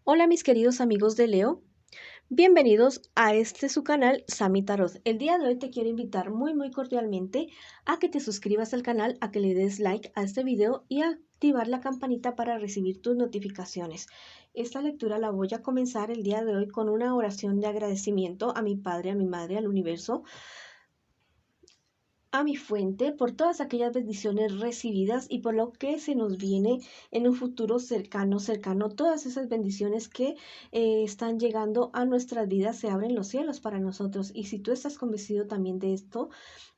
Hola mis queridos amigos de Leo, bienvenidos a este su canal Sami Tarot. El día de hoy te quiero invitar muy cordialmente a que te suscribas al canal, a que le des like a este video y a activar la campanita para recibir tus notificaciones. Esta lectura la voy a comenzar el día de hoy con una oración de agradecimiento a mi padre, a mi madre, al universo, a mi fuente por todas aquellas bendiciones recibidas y por lo que se nos viene en un futuro cercano, todas esas bendiciones que están llegando a nuestras vidas, se abren los cielos para nosotros. Y si tú estás convencido también de esto,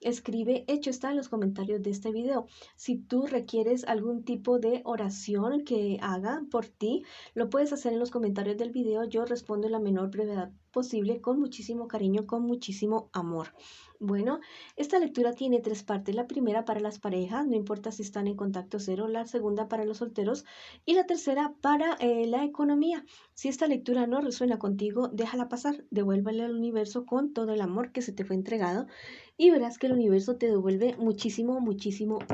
escribe hecho está en los comentarios de este video. Si tú requieres algún tipo de oración que haga por ti, lo puedes hacer en los comentarios del video. Yo respondo en la menor brevedad posible, con muchísimo cariño, con muchísimo amor. Bueno, esta lectura tiene tres partes. La primera para las parejas, no importa si están en contacto cero. La segunda para los solteros. Y la tercera para la economía. Si esta lectura no resuena contigo, déjala pasar. Devuélvele al universo con todo el amor que se te fue entregado. Y verás que el universo te devuelve muchísimo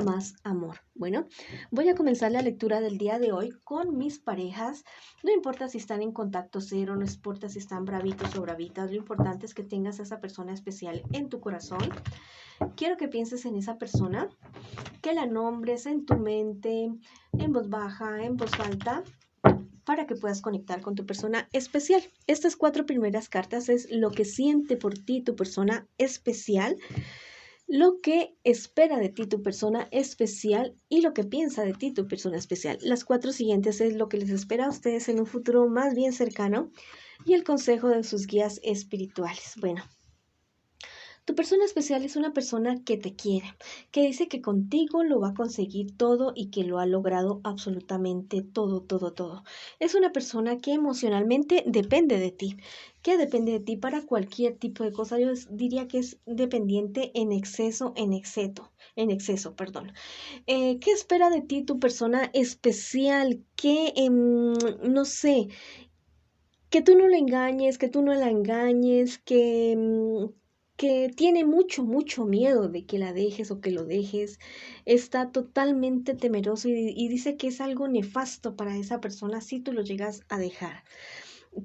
más amor. Bueno, voy a comenzar la lectura del día de hoy con mis parejas. No importa si están en contacto cero, no importa si están bravitos o bravitas. Lo importante es que tengas a esa persona especial en tu corazón. Quiero que pienses en esa persona, que la nombres en tu mente, en voz baja, en voz alta, para que puedas conectar con tu persona especial. Estas cuatro primeras cartas es lo que siente por ti tu persona especial, lo que espera de ti tu persona especial y lo que piensa de ti tu persona especial. Las cuatro siguientes es lo que les espera a ustedes en un futuro más bien cercano y el consejo de sus guías espirituales. Bueno, tu persona especial es una persona que te quiere, que dice que contigo lo va a conseguir todo y que lo ha logrado absolutamente todo. Es una persona que emocionalmente depende de ti, que depende de ti para cualquier tipo de cosa. Yo diría que es dependiente en exceso, perdón. ¿Qué espera de ti tu persona especial? Que, no sé, que tú no le engañes, que tú no la engañes, que tiene mucho miedo de que la dejes o que lo dejes, está totalmente temeroso y dice que es algo nefasto para esa persona si tú lo llegas a dejar.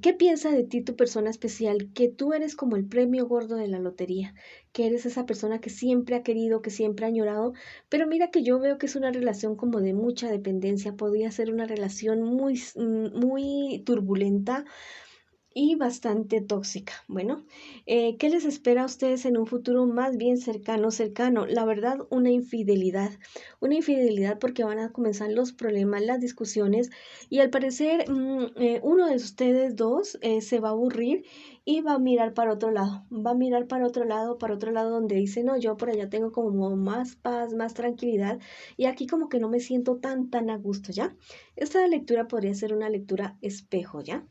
¿Qué piensa de ti tu persona especial? Que tú eres como el premio gordo de la lotería, que eres esa persona que siempre ha querido, que siempre ha añorado, pero mira que yo veo que es una relación como de mucha dependencia, podría ser una relación muy turbulenta y bastante tóxica. Bueno, ¿qué les espera a ustedes en un futuro más bien cercano? La verdad, una infidelidad porque van a comenzar los problemas, las discusiones y al parecer uno de ustedes dos se va a aburrir y va a mirar para otro lado, va a mirar para otro lado donde dice, no, yo por allá tengo como más paz, más tranquilidad y aquí como que no me siento tan a gusto, ¿ya? Esta lectura podría ser una lectura espejo, ¿ya?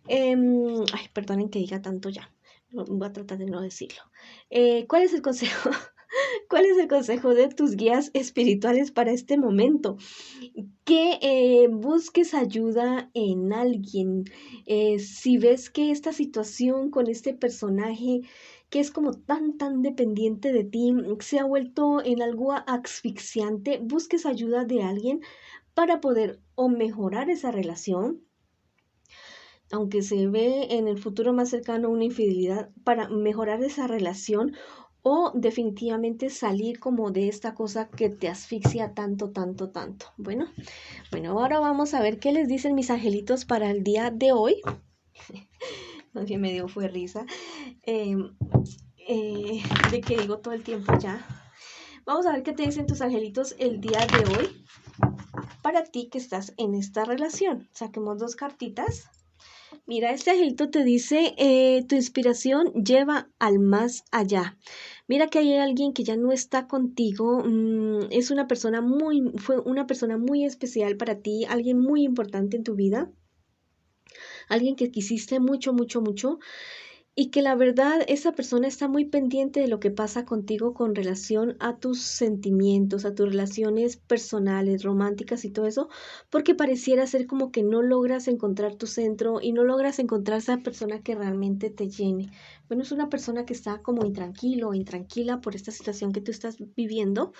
Ay, perdonen que diga tanto ya. Voy a tratar de no decirlo. ¿Cuál es el consejo? ¿Cuál es el consejo de tus guías espirituales para este momento? Que busques ayuda en alguien. Si ves que esta situación con este personaje que es como tan dependiente de ti se ha vuelto en algo asfixiante, busques ayuda de alguien para poder o mejorar esa relación, aunque se ve en el futuro más cercano una infidelidad, para mejorar esa relación o definitivamente salir como de esta cosa que te asfixia tanto. Bueno, ahora vamos a ver qué les dicen mis angelitos para el día de hoy. Más bien me dio fue risa eh, de que digo todo el tiempo ya. Vamos a ver qué te dicen tus angelitos el día de hoy para ti que estás en esta relación. Saquemos dos cartitas. Mira, este angelito te dice, tu inspiración lleva al más allá. Mira que hay alguien que ya no está contigo, es una persona fue una persona muy especial para ti, alguien muy importante en tu vida, alguien que quisiste mucho, y que la verdad esa persona está muy pendiente de lo que pasa contigo con relación a tus sentimientos, a tus relaciones personales, románticas y todo eso, porque pareciera ser como que no logras encontrar tu centro y no logras encontrar esa persona que realmente te llene. Bueno, es una persona que está como intranquilo o intranquila por esta situación que tú estás viviendo.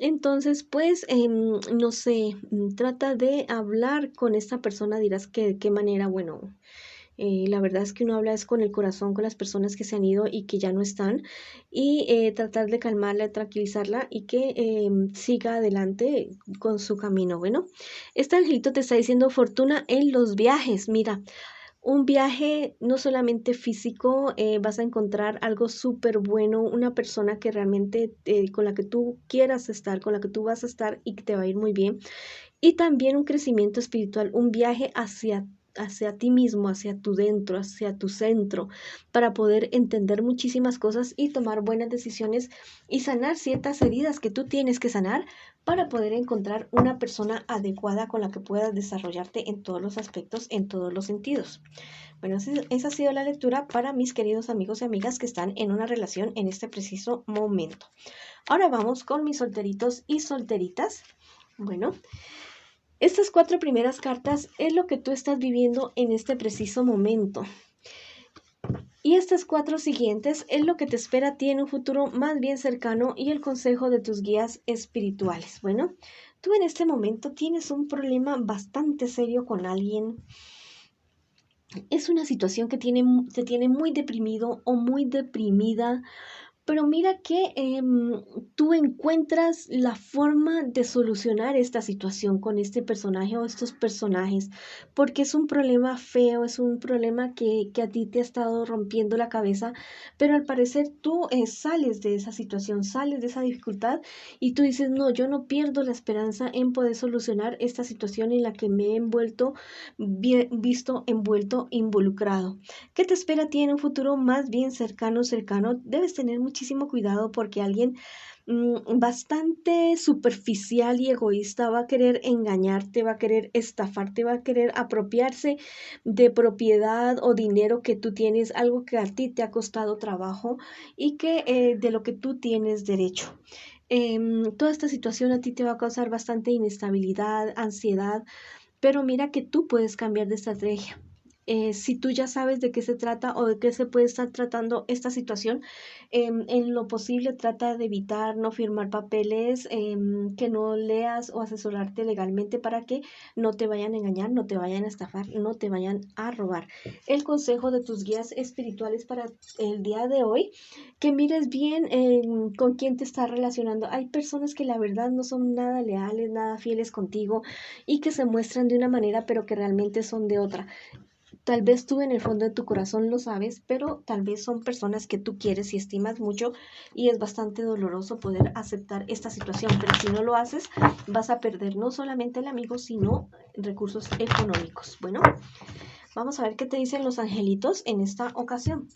Entonces, pues, no sé, trata de hablar con esta persona, dirás que de qué manera, bueno, la verdad es que uno habla es con el corazón, con las personas que se han ido y que ya no están, y tratar de calmarla, tranquilizarla y que siga adelante con su camino. Bueno, este angelito te está diciendo fortuna en los viajes. Mira, un viaje no solamente físico, vas a encontrar algo súper bueno, una persona que realmente con la que tú quieras estar, con la que tú vas a estar y que te va a ir muy bien. Y también un crecimiento espiritual, un viaje hacia ti mismo, hacia tu dentro, hacia tu centro, para poder entender muchísimas cosas y tomar buenas decisiones y sanar ciertas heridas que tú tienes que sanar para poder encontrar una persona adecuada con la que puedas desarrollarte en todos los aspectos, en todos los sentidos. Bueno, esa ha sido la lectura para mis queridos amigos y amigas que están en una relación en este preciso momento. Ahora vamos con mis solteritos y solteritas. Bueno, estas 4 primeras cartas es lo que tú estás viviendo en este preciso momento. Y estas 4 siguientes es lo que te espera a ti en un futuro más bien cercano y el consejo de tus guías espirituales. Bueno, tú en este momento tienes un problema bastante serio con alguien. Es una situación que te tiene muy deprimido o muy deprimida. Pero mira que tú encuentras la forma de solucionar esta situación con este personaje o estos personajes, porque es un problema feo, es un problema que a ti te ha estado rompiendo la cabeza, pero al parecer tú sales de esa situación, sales de esa dificultad y tú dices, no, yo no pierdo la esperanza en poder solucionar esta situación en la que me he envuelto, visto envuelto, involucrado. ¿Qué te espera a ti en un futuro más bien cercano, cercano? Debes tener muchísimo cuidado porque alguien bastante superficial y egoísta va a querer engañarte, va a querer estafarte, va a querer apropiarse de propiedad o dinero que tú tienes, algo que a ti te ha costado trabajo y que de lo que tú tienes derecho. Toda esta situación a ti te va a causar bastante inestabilidad, ansiedad, pero mira que tú puedes cambiar de estrategia. Si tú ya sabes de qué se trata o de qué se puede estar tratando esta situación, en lo posible trata de evitar no firmar papeles que no leas o asesorarte legalmente para que no te vayan a engañar, no te vayan a estafar, no te vayan a robar. El consejo de tus guías espirituales para el día de hoy, que mires bien con quién te estás relacionando. Hay personas que la verdad no son nada leales, nada fieles contigo y que se muestran de una manera pero que realmente son de otra. Tal vez tú en el fondo de tu corazón lo sabes, pero tal vez son personas que tú quieres y estimas mucho y es bastante doloroso poder aceptar esta situación, pero si no lo haces vas a perder no solamente el amigo, sino recursos económicos. Bueno, vamos a ver qué te dicen los angelitos en esta ocasión.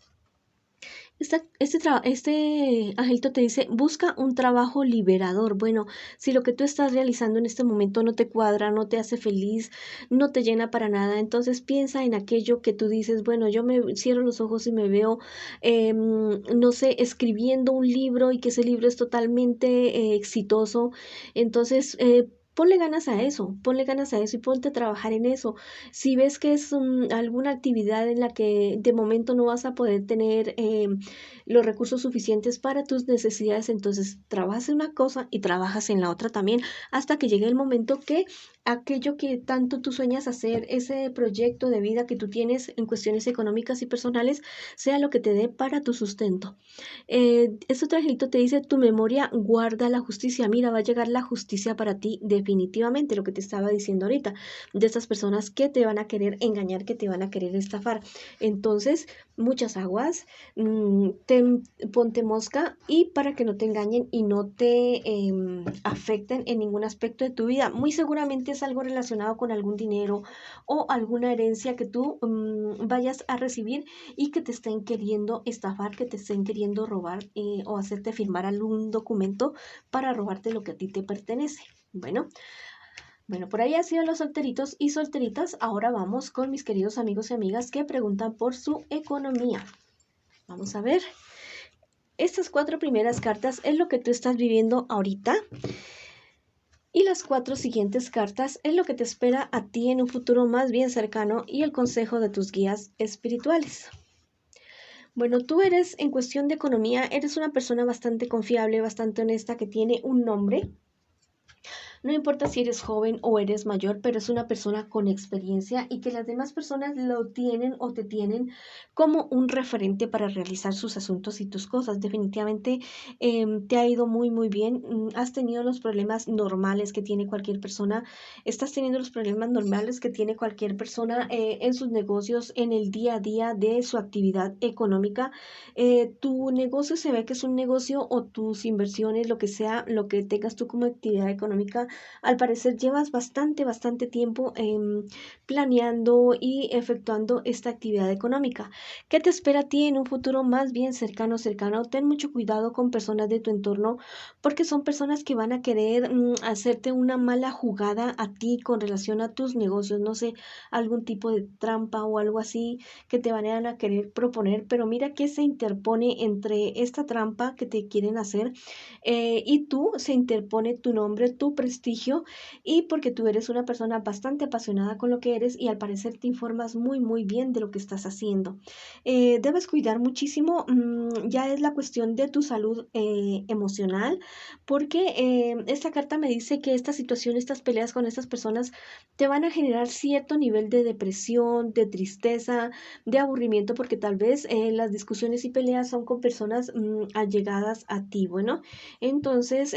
Este angelito te dice, busca un trabajo liberador. Bueno, si lo que tú estás realizando en este momento no te cuadra, no te hace feliz, no te llena para nada, entonces piensa en aquello que tú dices, bueno, yo me cierro los ojos y me veo, no sé, escribiendo un libro y que ese libro es totalmente exitoso. Entonces, ponle ganas a eso y ponte a trabajar en eso. Si ves que es alguna actividad en la que de momento no vas a poder tener los recursos suficientes para tus necesidades, entonces trabajas en una cosa y trabajas en la otra también, hasta que llegue el momento que aquello que tanto tú sueñas hacer, ese proyecto de vida que tú tienes en cuestiones económicas y personales, sea lo que te dé para tu sustento. Este otro angelito te dice, tu memoria guarda la justicia. Mira, va a llegar la justicia para ti definitivamente, lo que te estaba diciendo ahorita, de estas personas que te van a querer engañar, que te van a querer estafar. Entonces, muchas aguas, ponte mosca y para que no te engañen y no te afecten en ningún aspecto de tu vida. Muy seguramente es algo relacionado con algún dinero o alguna herencia que tú vayas a recibir y que te estén queriendo estafar, que te estén queriendo robar o hacerte firmar algún documento para robarte lo que a ti te pertenece. Bueno, por ahí han sido los solteritos y solteritas. Ahora vamos con mis queridos amigos y amigas que preguntan por su economía. Vamos a ver. Estas 4 primeras cartas es lo que tú estás viviendo ahorita. Y las 4 siguientes cartas es lo que te espera a ti en un futuro más bien cercano y el consejo de tus guías espirituales. Bueno, tú eres, en cuestión de economía, eres una persona bastante confiable, bastante honesta, que tiene un nombre. No importa si eres joven o eres mayor, pero es una persona con experiencia y que las demás personas lo tienen o te tienen como un referente para realizar sus asuntos y tus cosas. Definitivamente te ha ido muy, muy bien. Has tenido los problemas normales que tiene cualquier persona. Estás teniendo los problemas normales que tiene cualquier persona en sus negocios, en el día a día de su actividad económica. Tu negocio se ve que es un negocio o tus inversiones, lo que sea, lo que tengas tú como actividad económica, al parecer llevas bastante, bastante tiempo planeando y efectuando esta actividad económica. ¿Qué te espera a ti en un futuro más bien cercano, cercano? Ten mucho cuidado con personas de tu entorno porque son personas que van a querer hacerte una mala jugada a ti con relación a tus negocios, no sé, algún tipo de trampa o algo así que te van a querer proponer, pero mira que se interpone entre esta trampa que te quieren hacer y tú, se interpone tu nombre, tu prestigio y porque tú eres una persona bastante apasionada con lo que eres y al parecer te informas muy, muy bien de lo que estás haciendo. Debes cuidar muchísimo, ya es la cuestión de tu salud emocional, porque esta carta me dice que esta situación, estas peleas con estas personas te van a generar cierto nivel de depresión, de tristeza, de aburrimiento, porque tal vez las discusiones y peleas son con personas allegadas a ti. Bueno, entonces,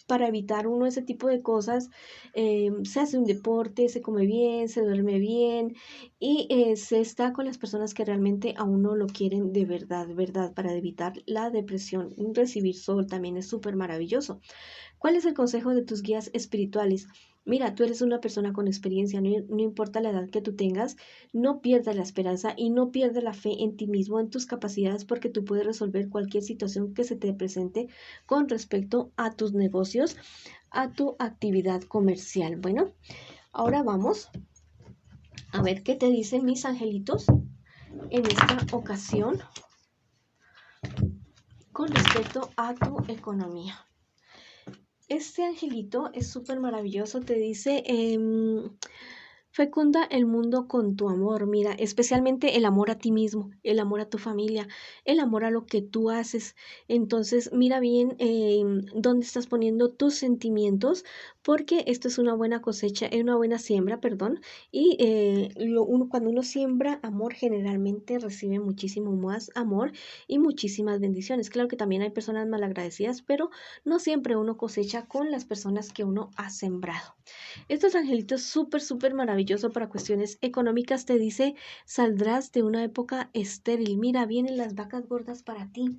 para evitar uno ese tipo de cosas, se hace un deporte, se come bien, se duerme bien y se está con las personas que realmente a uno lo quieren de verdad, verdad, para evitar la depresión. Recibir sol también es súper maravilloso. ¿Cuál es el consejo de tus guías espirituales? Mira, tú eres una persona con experiencia, no, no importa la edad que tú tengas, no pierdas la esperanza y no pierdas la fe en ti mismo, en tus capacidades, porque tú puedes resolver cualquier situación que se te presente con respecto a tus negocios, a tu actividad comercial. Bueno, ahora vamos a ver qué te dicen mis angelitos en esta ocasión con respecto a tu economía. Este angelito es súper maravilloso, te dice, fecunda el mundo con tu amor, mira, especialmente el amor a ti mismo, el amor a tu familia, el amor a lo que tú haces. Entonces, mira bien dónde estás poniendo tus sentimientos, porque esto es una buena cosecha, es una buena siembra, perdón, y cuando uno siembra amor, generalmente recibe muchísimo más amor y muchísimas bendiciones. Claro que también hay personas malagradecidas, pero no siempre uno cosecha con las personas que uno ha sembrado. Estos angelitos súper, súper maravilloso para cuestiones económicas. Te dice, saldrás de una época estéril. Mira, vienen las vacas gordas para ti.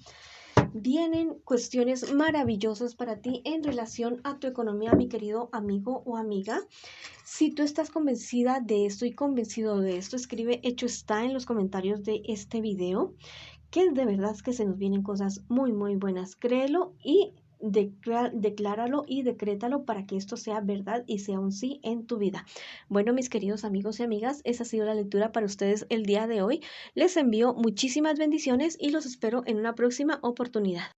Vienen cuestiones maravillosas para ti en relación a tu economía, mi querido amigo o amiga. Si tú estás convencida de esto y convencido de esto, escribe hecho está en los comentarios de este video, que de verdad es que se nos vienen cosas muy, muy buenas. Créelo y decláralo y decrétalo para que esto sea verdad y sea un sí en tu vida. Bueno, mis queridos amigos y amigas, esa ha sido la lectura para ustedes el día de hoy. Les envío muchísimas bendiciones y los espero en una próxima oportunidad.